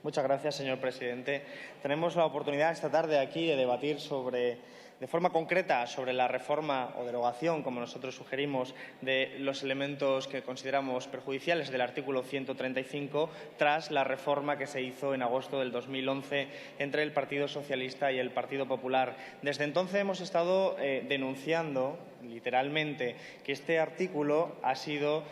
Muchas gracias, señor presidente. Tenemos la oportunidad esta tarde aquí de debatir de forma concreta sobre la reforma o derogación, como nosotros sugerimos, de los elementos que consideramos perjudiciales del artículo 135 tras la reforma que se hizo en agosto del 2011 entre el Partido Socialista y el Partido Popular. Desde entonces hemos estado denunciando, literalmente, que este artículo ha sido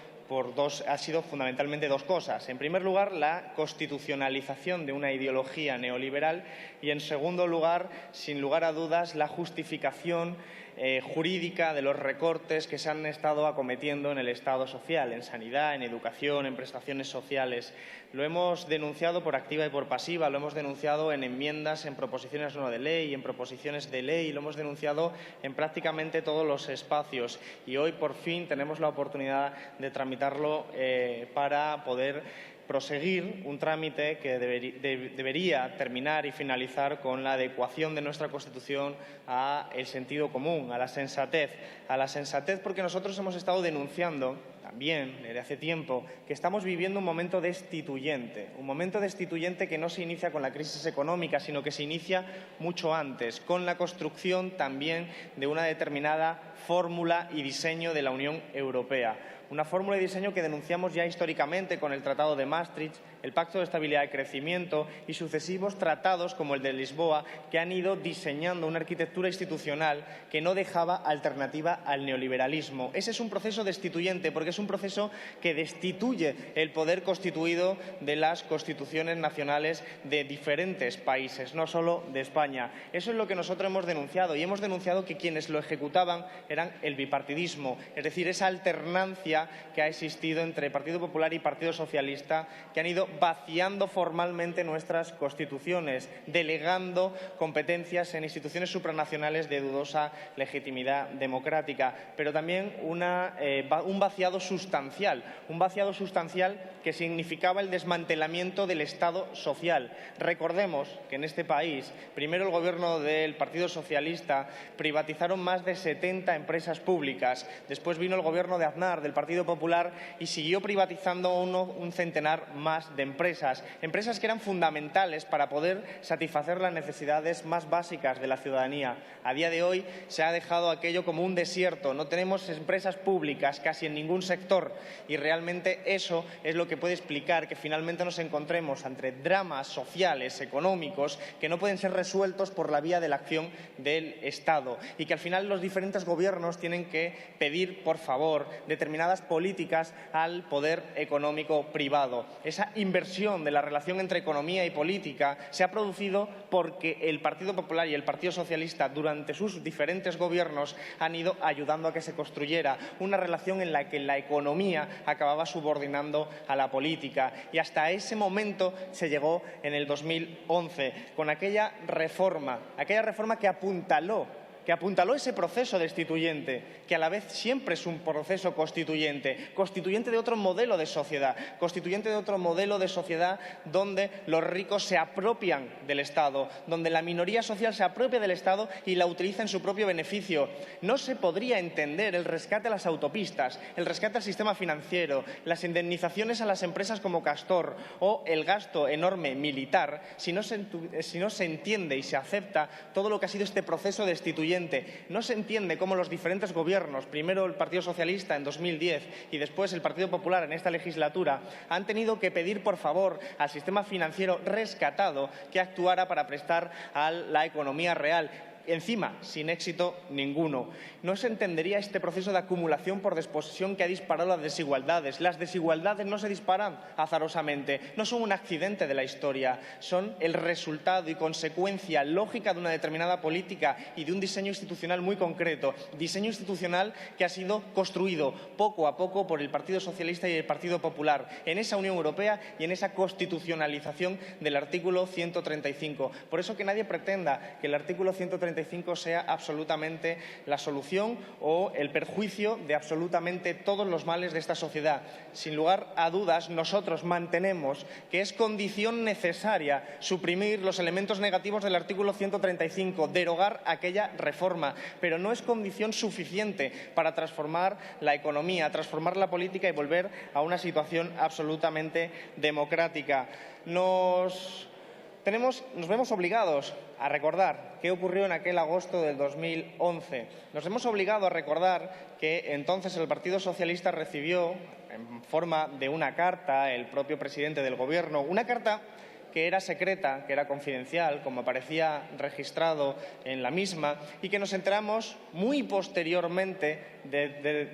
fundamentalmente dos cosas. En primer lugar, la constitucionalización de una ideología neoliberal y, en segundo lugar, sin lugar a dudas, la justificación jurídica de los recortes que se han estado acometiendo en el Estado social, en sanidad, en educación, en prestaciones sociales. Lo hemos denunciado por activa y por pasiva, lo hemos denunciado en enmiendas, en proposiciones no de ley, en proposiciones de ley, lo hemos denunciado en prácticamente todos los espacios y hoy por fin tenemos la oportunidad de tramitarlo para poder proseguir un trámite que debería terminar y finalizar con la adecuación de nuestra Constitución al sentido común, a la sensatez porque nosotros hemos estado denunciando también desde hace tiempo que estamos viviendo un momento destituyente que no se inicia con la crisis económica, sino que se inicia mucho antes, con la construcción también de una determinada fórmula y diseño de la Unión Europea. Una fórmula y diseño que denunciamos ya históricamente con el Tratado de Maastricht, el Pacto de Estabilidad y Crecimiento y sucesivos tratados como el de Lisboa, que han ido diseñando una arquitectura institucional que no dejaba alternativa al neoliberalismo. Ese es un proceso destituyente porque es un proceso que destituye el poder constituido de las constituciones nacionales de diferentes países, no solo de España. Eso es lo que nosotros hemos denunciado y hemos denunciado que quienes lo ejecutaban eran el bipartidismo, es decir, esa alternancia que ha existido entre Partido Popular y Partido Socialista, que han ido vaciando formalmente nuestras constituciones, delegando competencias en instituciones supranacionales de dudosa legitimidad democrática, pero también un vaciado sustancial que significaba el desmantelamiento del Estado social. Recordemos que en este país, primero el Gobierno del Partido Socialista privatizaron más de 70 empresas públicas, después vino el Gobierno de Aznar del Partido Popular y siguió privatizando un centenar más de empresas que eran fundamentales para poder satisfacer las necesidades más básicas de la ciudadanía. A día de hoy se ha dejado aquello como un desierto, no tenemos empresas públicas casi en ningún sector y realmente eso es lo que puede explicar que finalmente nos encontremos ante dramas sociales, económicos, que no pueden ser resueltos por la vía de la acción del Estado y que al final los diferentes gobiernos tienen que pedir, por favor, determinadas políticas al poder económico privado. Esa inversión de la relación entre economía y política se ha producido porque el Partido Popular y el Partido Socialista durante sus diferentes gobiernos han ido ayudando a que se construyera una relación en la que la economía acababa subordinando a la política y hasta ese momento se llegó en el 2011 con aquella reforma que apuntaló ese proceso destituyente, que a la vez siempre es un proceso constituyente de otro modelo de sociedad, donde los ricos se apropian del Estado, donde la minoría social se apropia del Estado y la utiliza en su propio beneficio. No se podría entender el rescate a las autopistas, el rescate al sistema financiero, las indemnizaciones a las empresas como Castor o el gasto enorme militar si no se entiende y se acepta todo lo que ha sido este proceso destituyente. No se entiende cómo los diferentes gobiernos, primero el Partido Socialista en 2010 y después el Partido Popular en esta legislatura, han tenido que pedir, por favor, al sistema financiero rescatado que actuara para prestar a la economía real. Encima, sin éxito ninguno. No se entendería este proceso de acumulación por desposesión que ha disparado las desigualdades. Las desigualdades no se disparan azarosamente, no son un accidente de la historia, son el resultado y consecuencia lógica de una determinada política y de un diseño institucional muy concreto, diseño institucional que ha sido construido poco a poco por el Partido Socialista y el Partido Popular en esa Unión Europea y en esa constitucionalización del artículo 135. Por eso que nadie pretenda que el artículo 135 135 sea absolutamente la solución o el perjuicio de absolutamente todos los males de esta sociedad. Sin lugar a dudas, nosotros mantenemos que es condición necesaria suprimir los elementos negativos del artículo 135, derogar aquella reforma, pero no es condición suficiente para transformar la economía, transformar la política y volver a una situación absolutamente democrática. Nos vemos obligados a recordar qué ocurrió en aquel agosto del 2011. Nos hemos obligado a recordar que entonces el Partido Socialista recibió, en forma de una carta, el propio presidente del Gobierno, una carta que era secreta, que era confidencial, como aparecía registrado en la misma, y que nos enteramos muy posteriormente,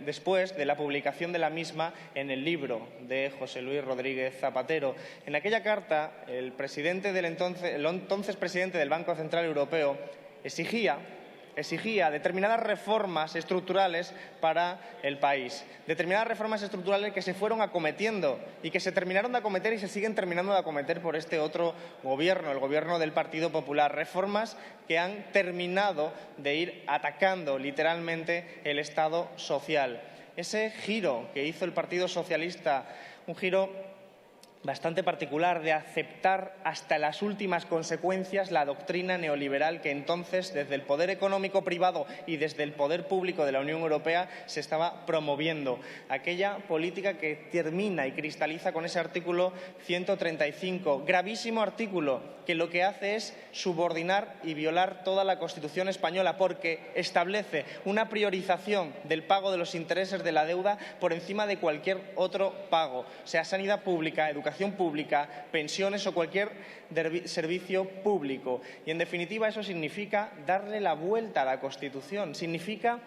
después de la publicación de la misma en el libro de José Luis Rodríguez Zapatero. En aquella carta, el entonces presidente del Banco Central Europeo exigía determinadas reformas estructurales para el país, determinadas reformas estructurales que se fueron acometiendo y que se terminaron de acometer y se siguen terminando de acometer por este otro gobierno, el gobierno del Partido Popular. Reformas que han terminado de ir atacando literalmente el Estado social. Ese giro que hizo el Partido Socialista, un giro bastante particular, de aceptar hasta las últimas consecuencias la doctrina neoliberal que entonces, desde el poder económico privado y desde el poder público de la Unión Europea, se estaba promoviendo. Aquella política que termina y cristaliza con ese artículo 135, gravísimo artículo que lo que hace es subordinar y violar toda la Constitución española, porque establece una priorización del pago de los intereses de la deuda por encima de cualquier otro pago, sea sanidad pública, educación pública, pensiones o cualquier servicio público. Y, en definitiva, eso significa darle la vuelta a la Constitución, significa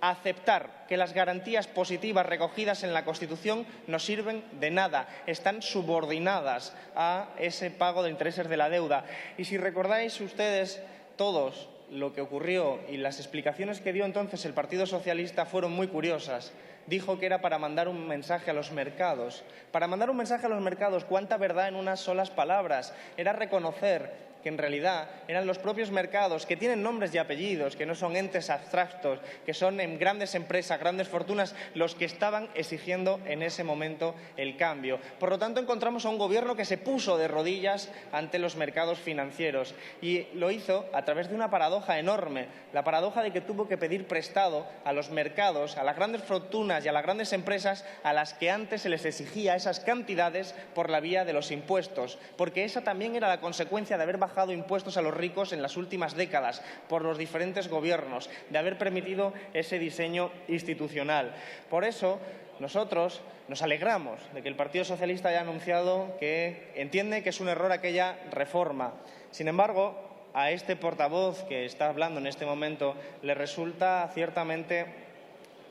aceptar que las garantías positivas recogidas en la Constitución no sirven de nada, están subordinadas a ese pago de intereses de la deuda. Y si recordáis ustedes todos lo que ocurrió y las explicaciones que dio entonces el Partido Socialista fueron muy curiosas. Dijo que era para mandar un mensaje a los mercados. Para mandar un mensaje a los mercados, ¿cuánta verdad en unas solas palabras? Era reconocer que en realidad eran los propios mercados, que tienen nombres y apellidos, que no son entes abstractos, que son grandes empresas, grandes fortunas, los que estaban exigiendo en ese momento el cambio. Por lo tanto, encontramos a un gobierno que se puso de rodillas ante los mercados financieros y lo hizo a través de una paradoja enorme, la paradoja de que tuvo que pedir prestado a los mercados, a las grandes fortunas y a las grandes empresas a las que antes se les exigía esas cantidades por la vía de los impuestos, porque esa también era la consecuencia de haber bajado impuestos a los ricos en las últimas décadas por los diferentes gobiernos, de haber permitido ese diseño institucional. Por eso, nosotros nos alegramos de que el Partido Socialista haya anunciado que entiende que es un error aquella reforma. Sin embargo, a este portavoz que está hablando en este momento le resulta ciertamente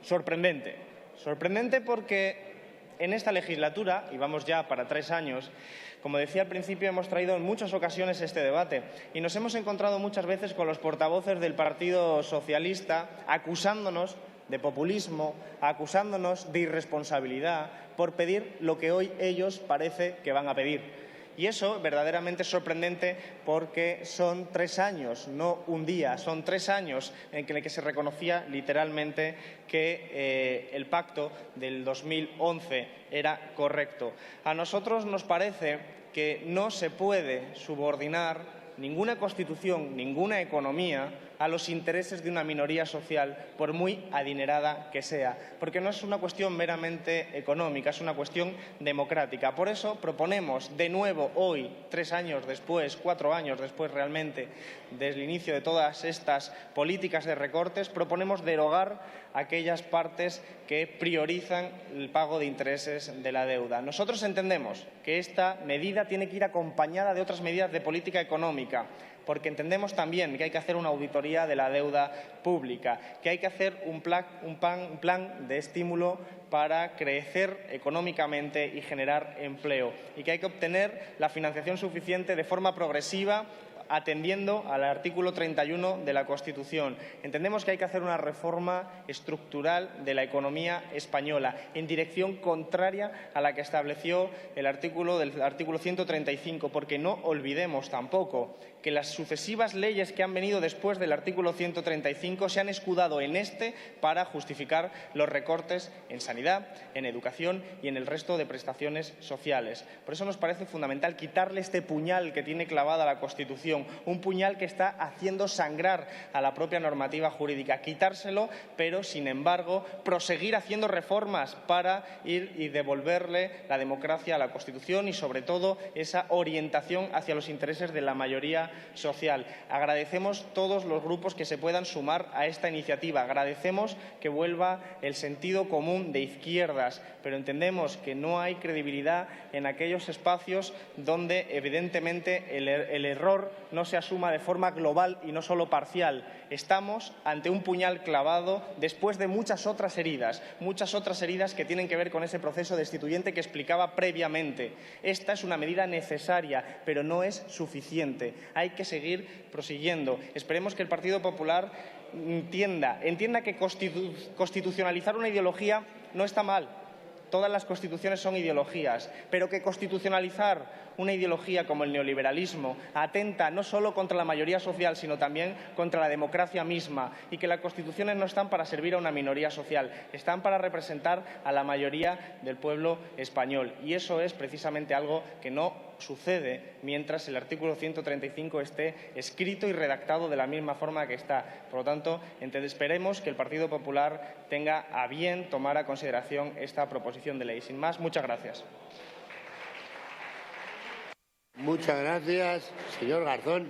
sorprendente. Sorprendente porque en esta legislatura, y vamos ya para 3 años, como decía al principio, hemos traído en muchas ocasiones este debate y nos hemos encontrado muchas veces con los portavoces del Partido Socialista acusándonos de populismo, acusándonos de irresponsabilidad por pedir lo que hoy ellos parece que van a pedir. Y eso verdaderamente es sorprendente porque son 3 años, no un día, son 3 años en que se reconocía literalmente que el pacto del 2011 era correcto. A nosotros nos parece que no se puede subordinar ninguna constitución, ninguna economía a los intereses de una minoría social, por muy adinerada que sea, porque no es una cuestión meramente económica, es una cuestión democrática. Por eso proponemos de nuevo hoy, 3 años después, 4 años después realmente, desde el inicio de todas estas políticas de recortes, proponemos derogar aquellas partes que priorizan el pago de intereses de la deuda. Nosotros entendemos que esta medida tiene que ir acompañada de otras medidas de política económica, porque entendemos también que hay que hacer una auditoría de la deuda pública, que hay que hacer un plan de estímulo para crecer económicamente y generar empleo, y que hay que obtener la financiación suficiente de forma progresiva atendiendo al artículo 31 de la Constitución. Entendemos que hay que hacer una reforma estructural de la economía española en dirección contraria a la que estableció el artículo 135, porque no olvidemos tampoco que las sucesivas leyes que han venido después del artículo 135 se han escudado en este para justificar los recortes en sanidad, en educación y en el resto de prestaciones sociales. Por eso nos parece fundamental quitarle este puñal que tiene clavada la Constitución, un puñal que está haciendo sangrar a la propia normativa jurídica. Quitárselo, pero, sin embargo, proseguir haciendo reformas para ir y devolverle la democracia a la Constitución y, sobre todo, esa orientación hacia los intereses de la mayoría social. Agradecemos todos los grupos que se puedan sumar a esta iniciativa. Agradecemos que vuelva el sentido común de izquierdas, pero entendemos que no hay credibilidad en aquellos espacios donde, evidentemente, el error no se asuma de forma global y no solo parcial. Estamos ante un puñal clavado después de muchas otras heridas que tienen que ver con ese proceso destituyente que explicaba previamente. Esta es una medida necesaria, pero no es suficiente. Hay que seguir prosiguiendo. Esperemos que el Partido Popular entienda que constitucionalizar una ideología no está mal. Todas las constituciones son ideologías, pero que constitucionalizar una ideología como el neoliberalismo atenta no solo contra la mayoría social, sino también contra la democracia misma, y que las constituciones no están para servir a una minoría social, están para representar a la mayoría del pueblo español. Y eso es precisamente algo que no sucede mientras el artículo 135 esté escrito y redactado de la misma forma que está. Por lo tanto, esperemos que el Partido Popular tenga a bien tomar a consideración esta proposición de ley. Sin más, muchas gracias. Muchas gracias, señor Garzón.